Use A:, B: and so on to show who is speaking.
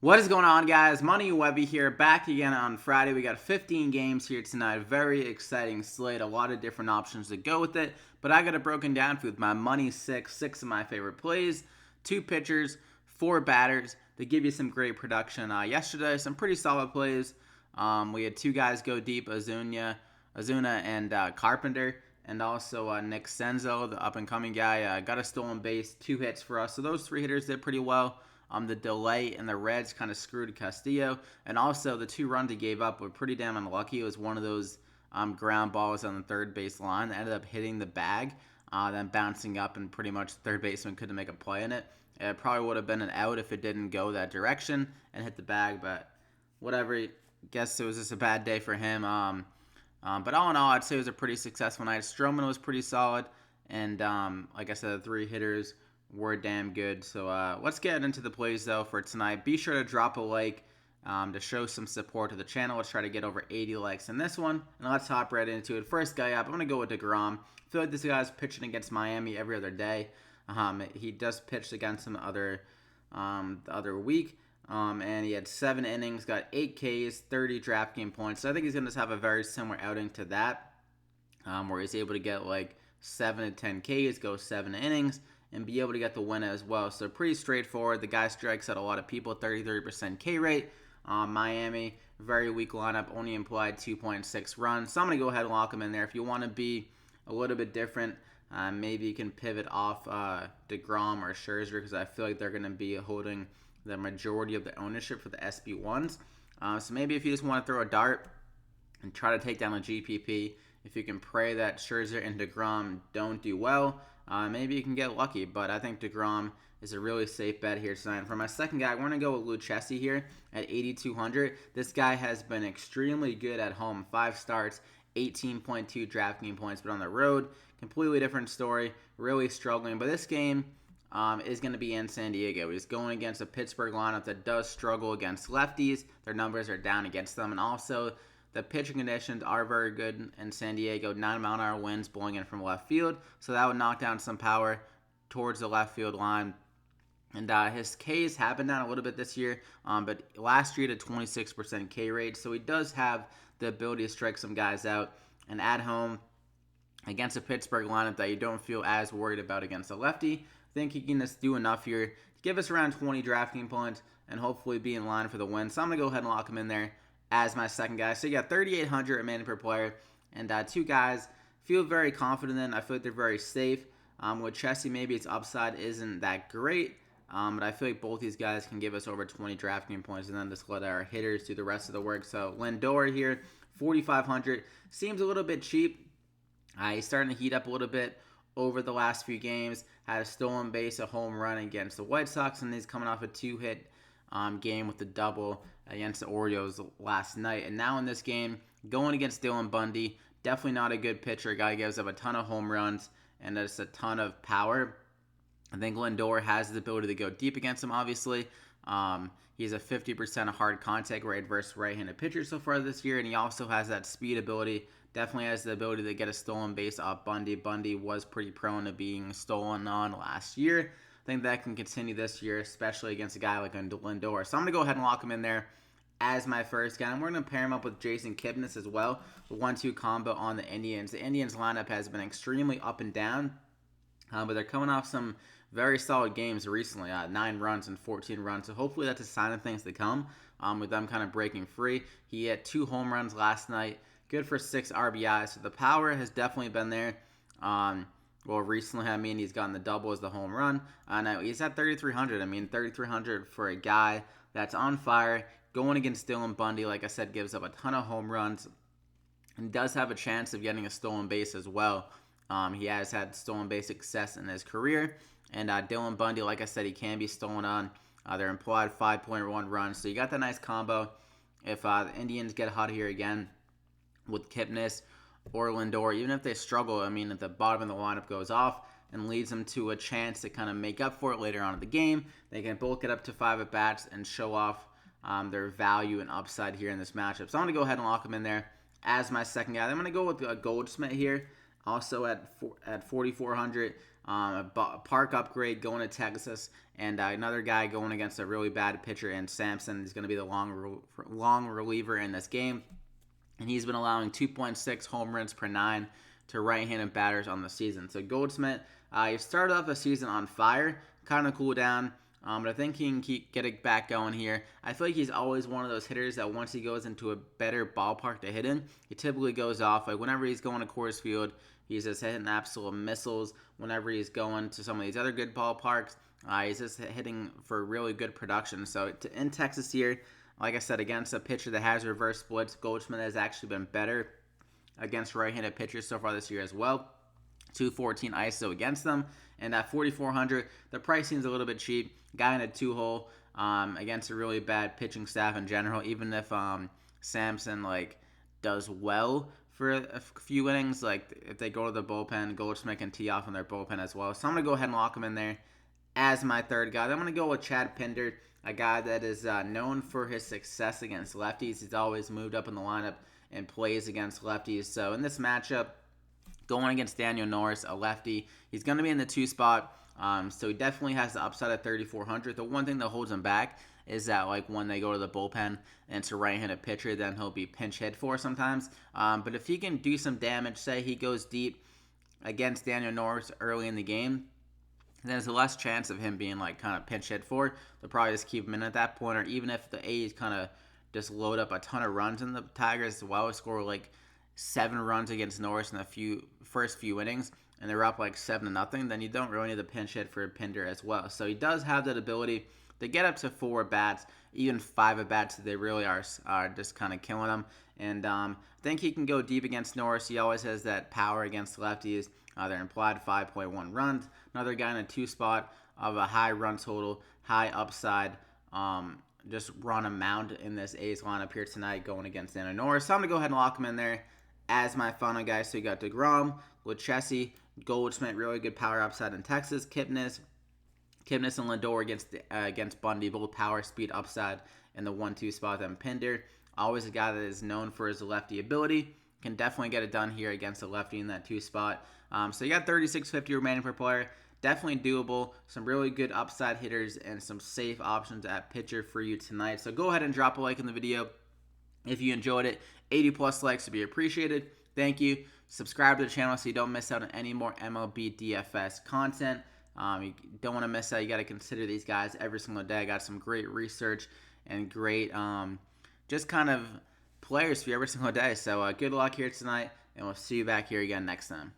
A: What is going on, guys? Money Webby here, back again on Friday. We got 15 games here tonight. Very exciting slate. A lot of different options to go with it. But I got it broken down with my money six of my favorite plays, 2 pitchers, 4 batters. They give you some great production. Yesterday, some pretty solid plays. We had 2 guys go deep, Ozuna and Carpenter. And also Nick Senzo, the up-and-coming guy, got a stolen base, 2 hits for us. So those 3 hitters did pretty well. The delay in the Reds kind of screwed Castillo. And also, the 2 runs he gave up were pretty damn unlucky. It was one of those ground balls on the third base line that ended up hitting the bag, then bouncing up, and pretty much the third baseman couldn't make a play in it. It probably would have been an out if it didn't go that direction and hit the bag, but whatever. I guess it was just a bad day for him. But all in all, I'd say it was a pretty successful night. Stroman was pretty solid, and like I said, the 3 hitters were damn good. So let's get into the plays, though, for tonight. Be sure to drop a like to show some support to the channel. Let's try to get over 80 likes in this one, and let's hop right into it. First guy up, I'm going to go with DeGrom. I feel like this guy's pitching against Miami every other day. He just pitched against them the other week. And he had 7 innings, got 8 Ks, 30 DraftKings points. So I think he's going to have a very similar outing to that, where he's able to get like 7 to 10 Ks, go 7 innings, and be able to get the win as well. So pretty straightforward. The guy strikes out a lot of people, 33% K rate. Miami, very weak lineup, only implied 2.6 runs. So I'm going to go ahead and lock him in there. If you want to be a little bit different, maybe you can pivot off DeGrom or Scherzer, because I feel like they're going to be holding the majority of the ownership for the SB1s. So maybe if you just want to throw a dart and try to take down a GPP, if you can pray that Scherzer and DeGrom don't do well, maybe you can get lucky. But I think DeGrom is a really safe bet here tonight. For my second guy, we're going to go with Lucchesi here at 8,200. This guy has been extremely good at home. 5 starts, 18.2 DraftKings points, but on the road, completely different story. Really struggling. But this game is going to be in San Diego. He's going against a Pittsburgh lineup that does struggle against lefties. Their numbers are down against them. And also, the pitching conditions are very good in San Diego. 9-mile-an-hour winds blowing in from left field. So that would knock down some power towards the left field line. And his Ks have been down a little bit this year. But last year, he had a 26% K rate. So he does have the ability to strike some guys out. And at home, against a Pittsburgh lineup that you don't feel as worried about against a lefty, I think he can just do enough here to give us around 20 DraftKings points and hopefully be in line for the win. So I'm going to go ahead and lock him in there as my second guy. So you got 3,800 remaining per player, and 2 guys feel very confident in. I feel like they're very safe. With Chessie, maybe its upside isn't that great, but I feel like both these guys can give us over 20 DraftKings points and then just let our hitters do the rest of the work. So Lindor here, 4,500. Seems a little bit cheap. He's starting to heat up a little bit over the last few games. Had a stolen base, a home run against the White Sox, and he's coming off a 2-hit game with the double against the Orioles last night. And now in this game, going against Dylan Bundy, definitely not a good pitcher. Guy gives up a ton of home runs and just a ton of power. I think Lindor has the ability to go deep against him, obviously. He has a 50% hard contact rate versus right-handed pitchers so far this year, and he also has that speed ability. Definitely has the ability to get a stolen base off Bundy. Bundy was pretty prone to being stolen on last year. I think that can continue this year, especially against a guy like Lindor. So I'm going to go ahead and lock him in there as my first guy. And we're going to pair him up with Jason Kipnis as well. The 1-2 combo on the Indians. The Indians lineup has been extremely up and down, but they're coming off some very solid games recently. 9 runs and 14 runs. So hopefully that's a sign of things to come with them kind of breaking free. He had 2 home runs last night. Good for 6 RBIs. So the power has definitely been there. Well, recently, I mean, he's gotten the double as the home run. Now he's at 3,300. I mean, 3,300 for a guy that's on fire. Going against Dylan Bundy, like I said, gives up a ton of home runs. And does have a chance of getting a stolen base as well. He has had stolen base success in his career. And Dylan Bundy, like I said, he can be stolen on. They're implied 5.1 runs. So you got that nice combo. If the Indians get hot here again with Kipnis or Lindor, even if they struggle, I mean, at the bottom of the lineup goes off and leads them to a chance to kind of make up for it later on in the game. They can both get up to 5 at-bats and show off their value and upside here in this matchup. So I'm going to go ahead and lock him in there as my second guy. I'm going to go with Goldschmidt here, also at 4,400. a park upgrade going to Texas, and another guy going against a really bad pitcher, and Sampson is going to be the long reliever in this game. And he's been allowing 2.6 home runs per 9 to right-handed batters on the season. So Goldschmidt, he started off the season on fire, kind of cool down, but I think he can keep getting back going here. I feel like he's always one of those hitters that once he goes into a better ballpark to hit in, he typically goes off. Like whenever he's going to Coors Field, he's just hitting absolute missiles. Whenever he's going to some of these other good ballparks, he's just hitting for really good production. So in Texas here, like I said, against a pitcher that has reverse splits, Goldschmidt has actually been better against right-handed pitchers so far this year as well. 214 ISO against them. And at 4,400, the price seems a little bit cheap. Guy in a 2-hole against a really bad pitching staff in general. Even if Sampson does well for a few innings, if they go to the bullpen, Goldschmidt can tee off in their bullpen as well. So I'm going to go ahead and lock him in there as my third guy. Then I'm going to go with Chad Pender, a guy that is known for his success against lefties. He's always moved up in the lineup and plays against lefties. So in this matchup, going against Daniel Norris, a lefty, he's going to be in the 2 spot. So he definitely has the upside at 3,400. The one thing that holds him back is that when they go to the bullpen and it's a right-handed pitcher, then he'll be pinch hit for sometimes. But if he can do some damage, say he goes deep against Daniel Norris early in the game, then there's a less chance of him being kind of pinch hit for. They'll probably just keep him in at that point, or even if the A's kind of just load up a ton of runs in the Tigers as well, score 7 runs against Norris in the first few innings, and they're up 7-0, then you don't really need the pinch hit for Pender as well. So he does have that ability to get up to 4 at-bats, even 5 at-bats if they really are just kind of killing him. And I think he can go deep against Norris. He always has that power against lefties. They're implied 5.1 runs. Another guy in a 2 spot of a high run total, high upside. Just run a mound in this A's lineup here tonight going against Daniel Norris. So I'm going to go ahead and lock him in there as my final guy. So you got DeGrom, Chessie, Goldschmidt, really good power upside in Texas. Kipnis and Lindor against Bundy, both power, speed, upside in the 1-2 spot. Then Pender, always a guy that is known for his lefty ability. Can definitely get it done here against a lefty in that 2 spot. So you got $36.50 remaining per player. Definitely doable. Some really good upside hitters and some safe options at pitcher for you tonight. So go ahead and drop a like in the video if you enjoyed it. 80+ likes would be appreciated. Thank you. Subscribe to the channel so you don't miss out on any more MLB DFS content. You don't want to miss out. You got to consider these guys every single day. I got some great research and great just kind of players for you every single day. So good luck here tonight, and we'll see you back here again next time.